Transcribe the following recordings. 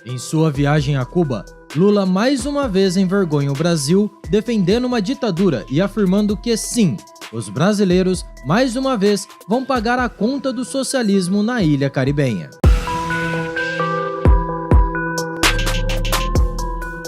Em sua viagem a Cuba, Lula mais uma vez envergonha o Brasil, defendendo uma ditadura e afirmando que sim, os brasileiros mais uma vez vão pagar a conta do socialismo na ilha caribenha.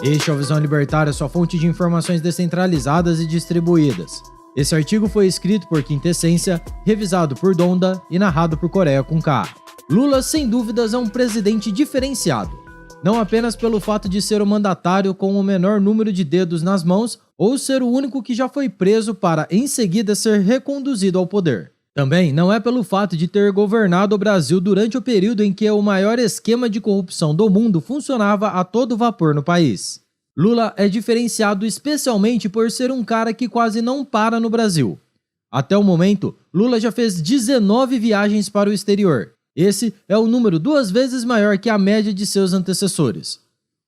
Este é o Visão Libertária, sua fonte de informações descentralizadas e distribuídas. Esse artigo foi escrito por Quintessência, revisado por Donda e narrado por Coreia com K. Lula, sem dúvidas, é um presidente diferenciado. Não apenas pelo fato de ser o mandatário com o menor número de dedos nas mãos ou ser o único que já foi preso para, em seguida, ser reconduzido ao poder. Também não é pelo fato de ter governado o Brasil durante o período em que o maior esquema de corrupção do mundo funcionava a todo vapor no país. Lula é diferenciado especialmente por ser um cara que quase não para no Brasil. Até o momento, Lula já fez 19 viagens para o exterior. Esse é o número 2 vezes maior que a média de seus antecessores.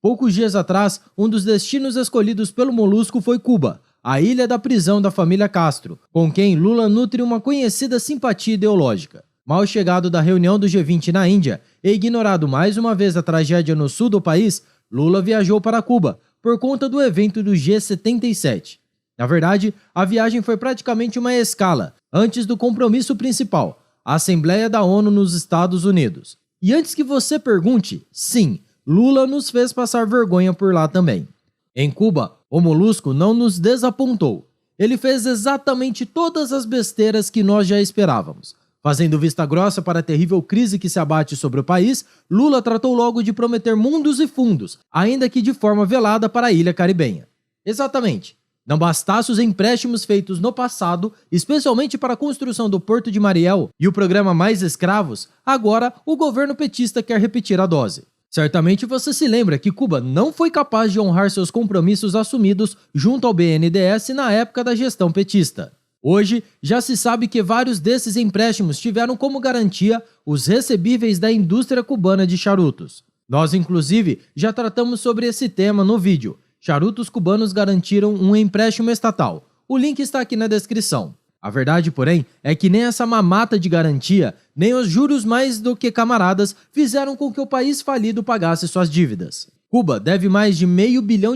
Poucos dias atrás, um dos destinos escolhidos pelo Molusco foi Cuba, a ilha da prisão da família Castro, com quem Lula nutre uma conhecida simpatia ideológica. Mal chegado da reunião do G20 na Índia e ignorado mais uma vez a tragédia no sul do país, Lula viajou para Cuba por conta do evento do G77. Na verdade, a viagem foi praticamente uma escala, antes do compromisso principal, a Assembleia da ONU nos Estados Unidos. E antes que você pergunte, sim, Lula nos fez passar vergonha por lá também. Em Cuba, o Molusco não nos desapontou. Ele fez exatamente todas as besteiras que nós já esperávamos. Fazendo vista grossa para a terrível crise que se abate sobre o país, Lula tratou logo de prometer mundos e fundos, ainda que de forma velada para a ilha caribenha. Exatamente. Não bastasse os empréstimos feitos no passado, especialmente para a construção do Porto de Mariel e o programa Mais Escravos, agora o governo petista quer repetir a dose. Certamente você se lembra que Cuba não foi capaz de honrar seus compromissos assumidos junto ao BNDES na época da gestão petista. Hoje, já se sabe que vários desses empréstimos tiveram como garantia os recebíveis da indústria cubana de charutos. Nós, inclusive, já tratamos sobre esse tema no vídeo. Charutos cubanos garantiram um empréstimo estatal. O link está aqui na descrição. A verdade, porém, é que nem essa mamata de garantia, nem os juros mais do que camaradas fizeram com que o país falido pagasse suas dívidas. Cuba deve mais de $500 bilhão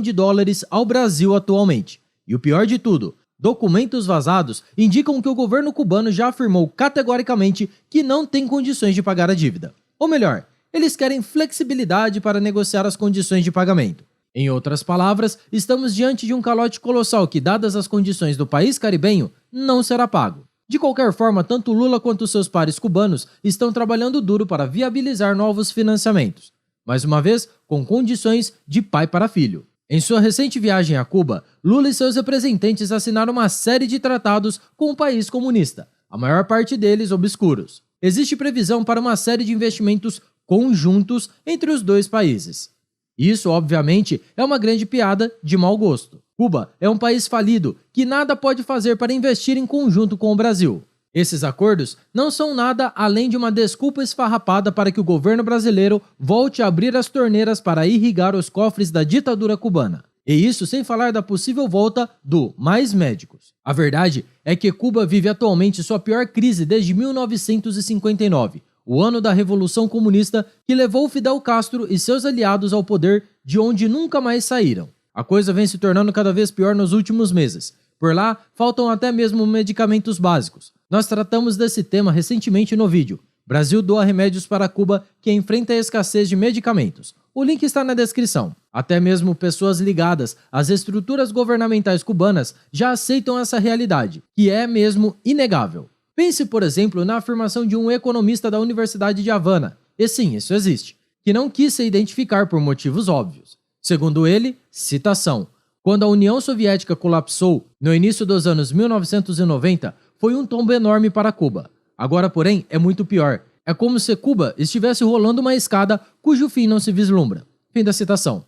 ao Brasil atualmente. E o pior de tudo, documentos vazados indicam que o governo cubano já afirmou categoricamente que não tem condições de pagar a dívida. Ou melhor, eles querem flexibilidade para negociar as condições de pagamento. Em outras palavras, estamos diante de um calote colossal que, dadas as condições do país caribenho, não será pago. De qualquer forma, tanto Lula quanto seus pares cubanos estão trabalhando duro para viabilizar novos financiamentos. Mais uma vez, com condições de pai para filho. Em sua recente viagem a Cuba, Lula e seus representantes assinaram uma série de tratados com o país comunista, a maior parte deles obscuros. Existe previsão para uma série de investimentos conjuntos entre os dois países. Isso, obviamente, é uma grande piada de mau gosto. Cuba é um país falido que nada pode fazer para investir em conjunto com o Brasil. Esses acordos não são nada além de uma desculpa esfarrapada para que o governo brasileiro volte a abrir as torneiras para irrigar os cofres da ditadura cubana. E isso sem falar da possível volta do Mais Médicos. A verdade é que Cuba vive atualmente sua pior crise desde 1959. O ano da Revolução Comunista que levou Fidel Castro e seus aliados ao poder, de onde nunca mais saíram. A coisa vem se tornando cada vez pior nos últimos meses. Por lá, faltam até mesmo medicamentos básicos. Nós tratamos desse tema recentemente no vídeo. Brasil doa remédios para Cuba que enfrenta a escassez de medicamentos. O link está na descrição. Até mesmo pessoas ligadas às estruturas governamentais cubanas já aceitam essa realidade, que é mesmo inegável. Pense, por exemplo, na afirmação de um economista da Universidade de Havana, e sim, isso existe, que não quis se identificar por motivos óbvios. Segundo ele, citação, quando a União Soviética colapsou no início dos anos 1990, foi um tombo enorme para Cuba. Agora, porém, é muito pior. É como se Cuba estivesse rolando uma escada cujo fim não se vislumbra. Fim da citação.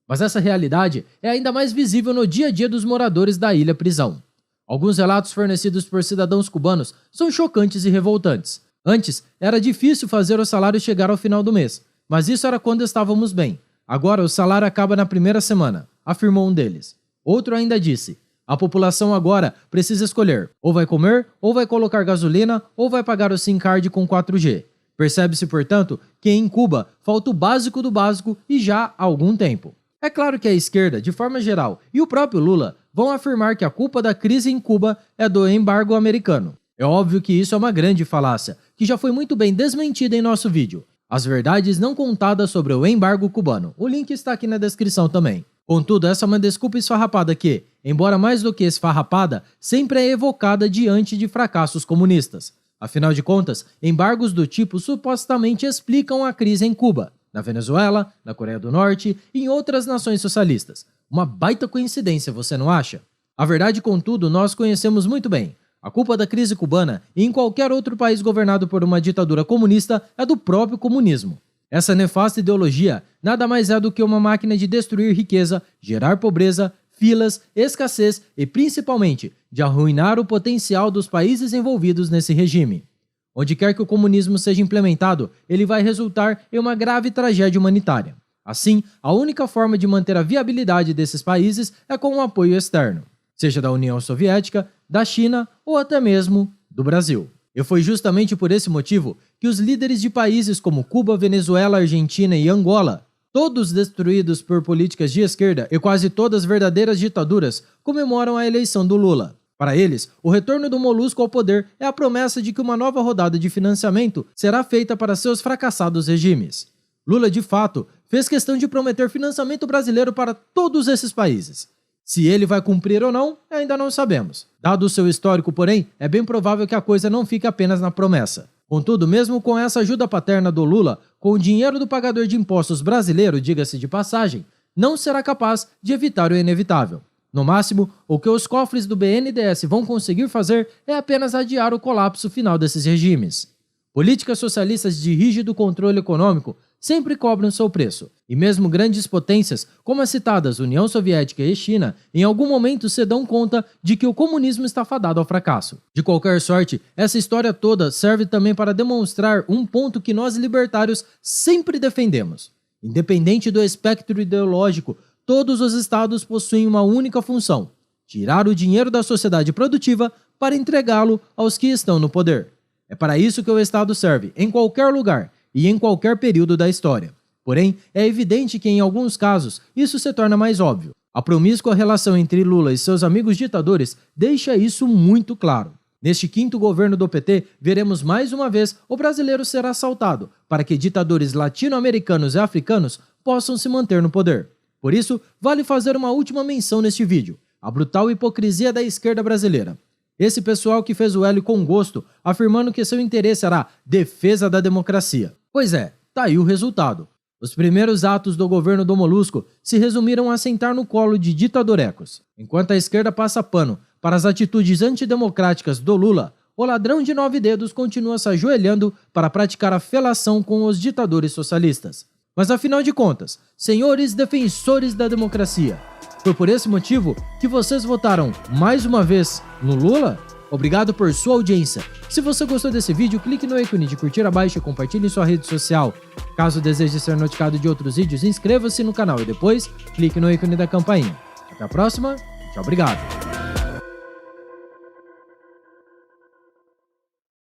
Mas essa realidade é ainda mais visível no dia a dia dos moradores da ilha prisão. Alguns relatos fornecidos por cidadãos cubanos são chocantes e revoltantes. Antes, era difícil fazer o salário chegar ao final do mês, mas isso era quando estávamos bem. Agora o salário acaba na primeira semana, afirmou um deles. Outro ainda disse, a população agora precisa escolher, ou vai comer, ou vai colocar gasolina, ou vai pagar o SIM card com 4G. Percebe-se, portanto, que em Cuba falta o básico do básico e já há algum tempo. É claro que a esquerda, de forma geral, e o próprio Lula vão afirmar que a culpa da crise em Cuba é do embargo americano. É óbvio que isso é uma grande falácia, que já foi muito bem desmentida em nosso vídeo. As verdades não contadas sobre o embargo cubano. O link está aqui na descrição também. Contudo, essa é uma desculpa esfarrapada que, embora mais do que esfarrapada, sempre é evocada diante de fracassos comunistas. Afinal de contas, embargos do tipo supostamente explicam a crise em Cuba, na Venezuela, na Coreia do Norte e em outras nações socialistas. Uma baita coincidência, você não acha? A verdade, contudo, nós conhecemos muito bem. A culpa da crise cubana e em qualquer outro país governado por uma ditadura comunista é do próprio comunismo. Essa nefasta ideologia nada mais é do que uma máquina de destruir riqueza, gerar pobreza, filas, escassez e, principalmente, de arruinar o potencial dos países envolvidos nesse regime. Onde quer que o comunismo seja implementado, ele vai resultar em uma grave tragédia humanitária. Assim, a única forma de manter a viabilidade desses países é com o apoio externo, seja da União Soviética, da China ou até mesmo do Brasil. E foi justamente por esse motivo que os líderes de países como Cuba, Venezuela, Argentina e Angola, todos destruídos por políticas de esquerda e quase todas verdadeiras ditaduras, comemoram a eleição do Lula. Para eles, o retorno do Molusco ao poder é a promessa de que uma nova rodada de financiamento será feita para seus fracassados regimes. Lula, de fato, fez questão de prometer financiamento brasileiro para todos esses países. Se ele vai cumprir ou não, ainda não sabemos. Dado o seu histórico, porém, é bem provável que a coisa não fique apenas na promessa. Contudo, mesmo com essa ajuda paterna do Lula, com o dinheiro do pagador de impostos brasileiro, diga-se de passagem, não será capaz de evitar o inevitável. No máximo, o que os cofres do BNDES vão conseguir fazer é apenas adiar o colapso final desses regimes. Políticas socialistas de rígido controle econômico sempre cobram seu preço, e mesmo grandes potências, como as citadas União Soviética e China, em algum momento se dão conta de que o comunismo está fadado ao fracasso. De qualquer sorte, essa história toda serve também para demonstrar um ponto que nós libertários sempre defendemos. Independente do espectro ideológico, todos os estados possuem uma única função: tirar o dinheiro da sociedade produtiva para entregá-lo aos que estão no poder. É para isso que o Estado serve, em qualquer lugar e em qualquer período da história. Porém, é evidente que em alguns casos isso se torna mais óbvio. A promíscua relação entre Lula e seus amigos ditadores deixa isso muito claro. Neste quinto governo do PT, veremos mais uma vez o brasileiro ser assaltado para que ditadores latino-americanos e africanos possam se manter no poder. Por isso, vale fazer uma última menção neste vídeo: a brutal hipocrisia da esquerda brasileira. Esse pessoal que fez o L com gosto, afirmando que seu interesse era a defesa da democracia. Pois é, tá aí o resultado. Os primeiros atos do governo do Molusco se resumiram a sentar no colo de ditadorecos. Enquanto a esquerda passa pano para as atitudes antidemocráticas do Lula, o ladrão de 9 dedos continua se ajoelhando para praticar a felação com os ditadores socialistas. Mas afinal de contas, senhores defensores da democracia, foi por esse motivo que vocês votaram mais uma vez no Lula? Obrigado por sua audiência. Se você gostou desse vídeo, clique no ícone de curtir abaixo e compartilhe em sua rede social. Caso deseje ser notificado de outros vídeos, inscreva-se no canal e depois clique no ícone da campainha. Até a próxima, tchau, obrigado.